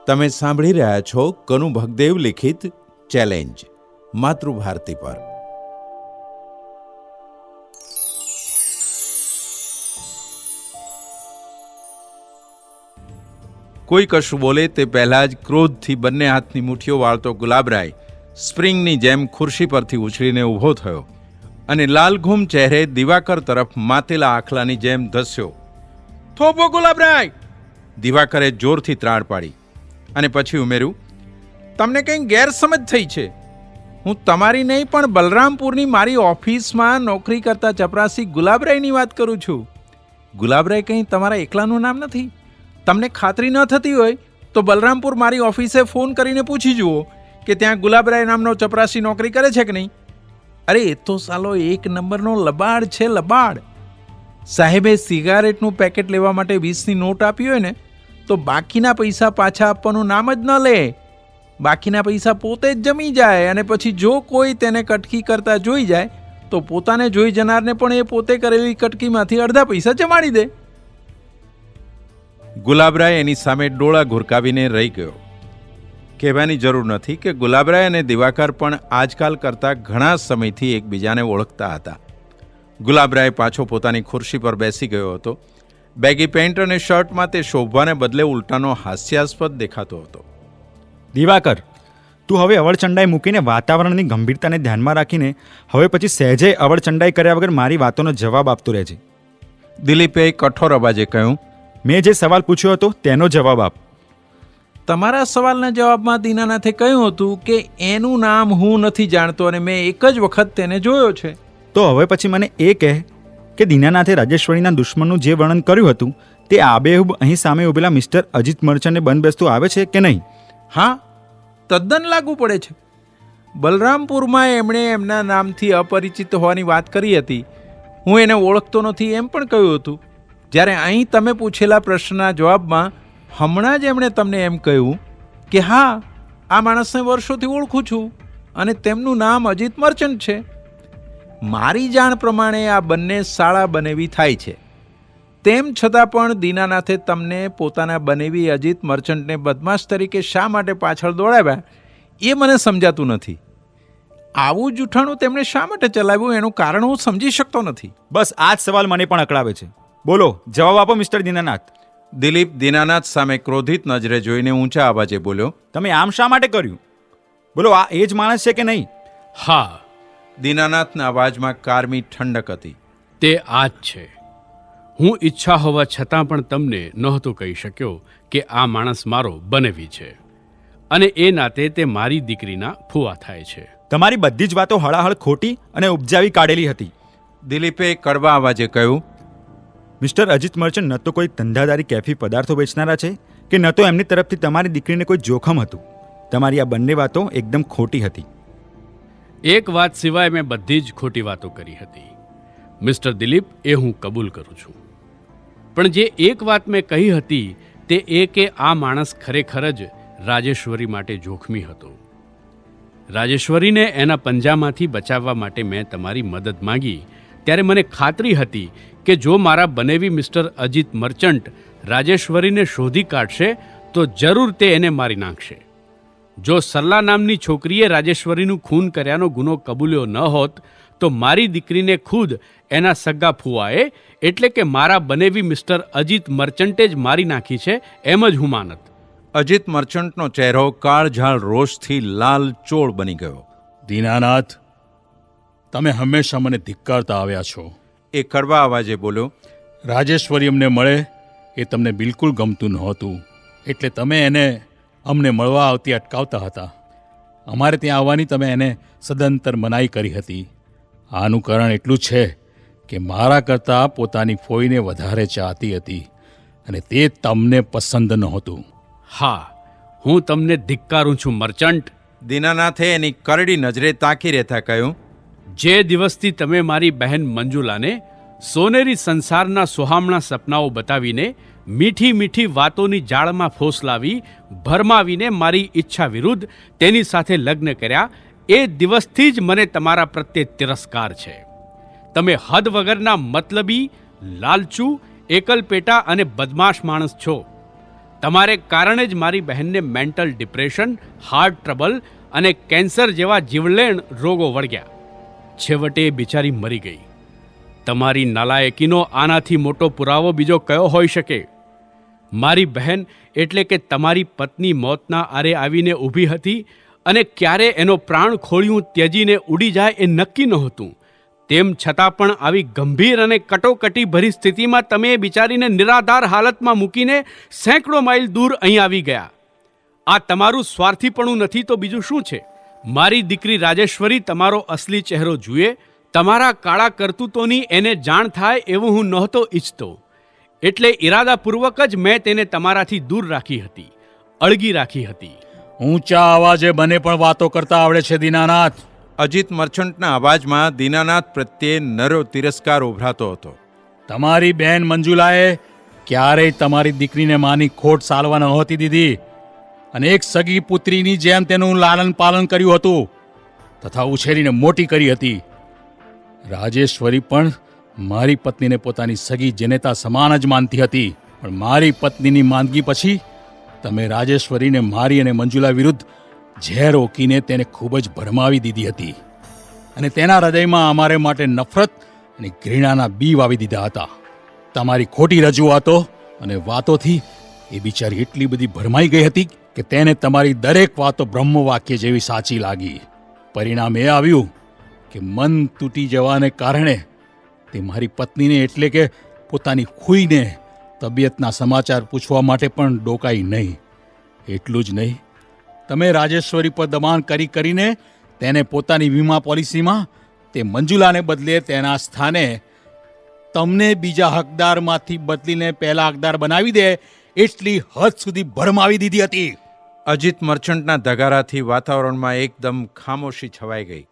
તમે સાંભળી રહ્યા છો કનુ ભગદેવ લિખિત ચેલેન્જ માતૃભારતી પર. કોઈ કશું બોલે તે પહેલાં જ ક્રોધથી બંને હાથની મુઠ્ઠીઓ વાળતો ગુલાબરાય સ્પ્રિંગની જેમ ખુરશી પરથી ઉછળીને ઊભો થયો અને લાલઘુમ ચહેરે દિવાકર તરફ માતેલા આખલાની જેમ ધસ્યો. થોભો ગુલાબરાય! દિવાકરે જોરથી ત્રાડ પાડી અને પછી ઉમેર્યું, તમને કંઈ ગેરસમજ થઈ છે. હું તમારી નહીં પણ બલરામપુરની મારી ઓફિસમાં નોકરી કરતા ચપરાસી ગુલાબરાયની વાત કરું છું. ગુલાબરાય કંઈ તમારા એકલાનું નામ નથી. તમને ખાતરી ન થતી હોય તો બલરામપુર મારી ઓફિસે ફોન કરીને પૂછી જુઓ કે ત્યાં ગુલાબરાય નામનો ચપરાસી નોકરી કરે છે કે નહીં. અરે એ તો સાલો એક નંબરનો લબાડ છે, લબાડ. સાહેબે સિગારેટનું પેકેટ લેવા માટે 20ની નોટ આપી હોય ને તો બાકીના પૈસા પાછા આપવાનું નામ જ ન લે. બાકીના પૈસા પોતે જ જમી જાય અને પછી જો કોઈ તેને કટકી કરતા જોઈ જાય તો પોતાને જોઈ જનારને પણ એ પોતે કરેલી કટકીમાંથી અડધા પૈસા જમાડી દે. ગુલાબરાય એની સામે ડોળા ઘુરકાવીને રહી ગયો. કહેવાની જરૂર નથી કે ગુલાબરાય અને દિવાકર પણ આજકાલ કરતાં ઘણા સમયથી એકબીજાને ઓળખતા હતા. ગુલાબરાય પાછો પોતાની ખુરશી પર બેસી ગયો હતો. બેગી પેન્ટ અને શર્ટમાં તે શોભવાને બદલે ઉલટાનો હાસ્યાસ્પદ દેખાતો હતો. દિવાકર, તું હવે અવળચંડાઈ મૂકીને વાતાવરણની ગંભીરતાને ધ્યાનમાં રાખીને હવે પછી સહેજે અવળચંડાઈ કર્યા વગર મારી વાતોનો જવાબ આપતો રહેજે. દિલીપે કઠોર અવાજે કહ્યું, મેં જે સવાલ પૂછ્યો હતો તેનો જવાબ આપ. તમારા સવાલના જવાબમાં દીનાનાથે કહ્યું હતું કે એનું નામ હું નથી જાણતો અને મેં એક જ વખત તેને જોયો છે. તો હવે પછી મને એ કહે કે દીનાનાથે રાજેશ્વરીના દુશ્મનનું જે વર્ણન કર્યું હતું તે આબેહૂબ અહીં સામે ઉભેલા મિસ્ટર અજીત મર્ચન્ટને બંધબેસતું આવે છે કે નહીં? હા, તદ્દન લાગુ પડે છે. બલરામપુરમાં એમણે એમના નામથી અપરિચિત હોવાની વાત કરી હતી. હું એને ઓળખતો નથી એમ પણ કહ્યું હતું. જ્યારે અહીં તમે પૂછેલા પ્રશ્નના જવાબમાં હમણાં જ એમણે તમને એમ કહ્યું કે હા, આ માણસને વર્ષોથી ઓળખું છું અને તેમનું નામ અજીત મર્ચન્ટ છે. મારી જાણ પ્રમાણે આ બંને સાળા બનેવી થાય છે. તેમ છતાં પણ દીનાનાથે તમને પોતાના બનેવી અજીત મર્ચન્ટને બદમાશ તરીકે શા માટે પાછળ દોડાવ્યા એ મને સમજાતું નથી. આવું જૂઠાણું તેમણે શા માટે ચલાવ્યું એનું કારણ હું સમજી શકતો નથી. બસ આ જ સવાલ મને પણ અકળાવે છે. બોલો, જવાબ આપો મિસ્ટર દીનાનાથ. દિલીપ દિનાનાથ સામે ક્રોધિત નજરે જોઈને ઊંચા અવાજે બોલ્યો, તમે આમ શા માટે કર્યું? બોલો, આ એ જ માણસ છે કે નહીં? હા. દીનાનાથના અવાજમાં કારમી ઠંડક હતી. તે આ જ છે. હું ઈચ્છા હોવા છતાં પણ તમને નહોતો કહી શક્યો કે આ માણસ મારો બનેવી છે અને એ નાતે તે મારી દીકરીના ફુવા થાય છે. તમારી બધી જ વાતો હળાહળ ખોટી અને ઉપજાવી કાઢેલી હતી. દિલીપે કડવા અવાજે કહ્યું, મિસ્ટર અજીત મર્ચન્ટ ન તો કોઈ ધંધાદારી કેફી પદાર્થો વેચનારા છે કે ન તો એમની તરફથી તમારી દીકરીને કોઈ જોખમ હતું. તમારી આ બંને વાતો એકદમ ખોટી હતી. એક વાત સિવાય મેં બધી જ ખોટી વાતો કરી હતી મિસ્ટર દિલીપ, એ હું કબૂલ કરું છું. પણ જે એક વાત મેં કહી હતી તે એ કે આ માણસ ખરેખર જ રાજેશ્વરી માટે જોખમી હતો. રાજેશ્વરીને એના પંજામાંથી બચાવવા માટે મેં તમારી મદદ માંગી ત્યારે મને ખાતરી હતી કે જો મારા બનેવી મિસ્ટર અજીત મર્ચન્ટ રાજેશ્વરીને શોધી કાઢશે તો જરૂર તે એને મારી નાખશે. જો સરલા નામની છોકરીએ રાજેશ્વરીનું ખૂન કર્યાનો ગુનો કબૂલ્યો ન હોત તો મારી દીકરીને ખુદ એના સગા ફુવાએ એટલે કે મારા બનેવી મિસ્ટર અજીત મર્ચન્ટે જ મારી નાખી છે એમ જ હું માનત. અજીત મર્ચન્ટનો ચહેરો કાળઝાળ રોષથી લાલચોળ બની ગયો. દીનાનાથ, તમે હંમેશા મને ધિક્કારતા આવ્યા છો. એ કડવા અવાજે બોલ્યો, રાજેશ્વરી અમને મળે એ તમને બિલકુલ ગમતું નહોતું એટલે તમે એને અમને મળવા આવતી અટકાવતા હતા. અમારે ત્યાં આવવાની તમે એને સદંતર મનાઈ કરી હતી. આનું કારણ એટલું છે કે મારા કરતાં પોતાની ફોઈને વધારે ચાહતી હતી અને તે તમને પસંદ નહોતું. હા, હું તમને ધિક્કારું છું મર્ચન્ટ. દીનાનાથે એની કરડી નજરે તાકી રહેતા કહ્યું, જે દિવસથી તમે મારી બહેન મંજુલાને સોનેરી સંસારના સુહામણા સપનાઓ બતાવીને મીઠી મીઠી વાતોની જાળમાં ફોસલાવી ભરમાવીને મારી ઈચ્છા વિરુદ્ધ તેની સાથે લગ્ન કર્યા એ દિવસથી જ મને તમારા પ્રત્યે તિરસ્કાર છે. તમે હદ વગરના મતલબી, લાલચુ, એકલપેટા અને બદમાશ માણસ છો. તમારે કારણે જ મારી બહેનને મેન્ટલ ડિપ્રેશન, હાર્ટ ટ્રબલ અને કેન્સર જેવા જીવલેણ રોગો વળગ્યા. છેવટે એ બિચારી મરી ગઈ. તમારી નાલાયકીનો આનાથી મોટો પુરાવો બીજો કયો હોઈ શકે? મારી બહેન એટલે કે તમારી પત્ની મોતના આરે આવીને ઊભી હતી અને ક્યારે એનો પ્રાણ ખોળ્યું ત્યજીને ઉડી જાય એ નક્કી નહોતું. તેમ છતાં પણ આવી ગંભીર અને કટોકટીભરી સ્થિતિમાં તમે એ બિચારીને નિરાધાર હાલતમાં મૂકીને સેંકડો માઇલ દૂર અહીં આવી ગયા. આ તમારું સ્વાર્થીપણું નથી તો બીજું શું છે? મારી દીકરી રાજેશ્વરી તમારો અસલી ચહેરો જુએ, તમારા કાળા કરતૂતોની એને જાણ થાય એવું હું નહોતો ઈચ્છતો. એટલે ઈરાદાપૂર્વક જ મેં તેને તમારાથી દૂર રાખી હતી, અળગી રાખી હતી. ઊંચા અવાજે મને પણ વાતો કરતા આવડે છે દીનાનાથ. અજીત મર્ચન્ટના અવાજમાં દીનાનાથ પ્રત્યે નરો તિરસ્કાર ઉભરાતો હતો. તમારી બહેન મંજુલાએ ક્યારેય તમારી દીકરીને માની ખોટ સાલવા નહોતી દીધી અને એક સગી પુત્રીની જેમ તેનું લાલન પાલન કર્યું હતું તથા ઉછેરીને મોટી કરી હતી. રાજેશ્વરી પણ મારી પત્નીને પોતાની સગી જનેતા સમાન જ માનતી હતી, પણ મારી પત્નીની માંદગી પછી તમે રાજેશ્વરીને મારી અને મંજુલા વિરુદ્ધ ઝેર ઓકીને તેને ખૂબ જ ભરમાવી દીધી હતી અને તેના હૃદયમાં અમારે માટે નફરત અને ઘૃણાના બી વાવી દીધા હતા. તમારી ખોટી રજૂઆતો અને વાતોથી એ બિચારી એટલી બધી ભરમાઈ ગઈ હતી કે તેને તમારી દરેક વાતો બ્રહ્મવાક્ય જેવી સાચી લાગી. પરિણામ એ આવ્યું કે મન તૂટી જવાને કારણે તે મારી પત્નીને એટલે કે પોતાની ખુઈને તબિયતના સમાચાર પૂછવા માટે પણ ડોકાઈ નહીં. એટલું જ નહીં, તમે રાજેશ્વરી પર દબાણ કરીને તેને પોતાની વીમા પોલિસીમાં તે મંજુલાને બદલે તેના સ્થાને તમને બીજા હકદારમાંથી બદલીને પહેલા હકદાર બનાવી દે એટલી હદ સુધી ભરમાવી દીધી હતી. અજીત મર્ચન્ટના ધગારાથી વાતાવરણમાં એકદમ ખામોશી છવાઈ ગઈ.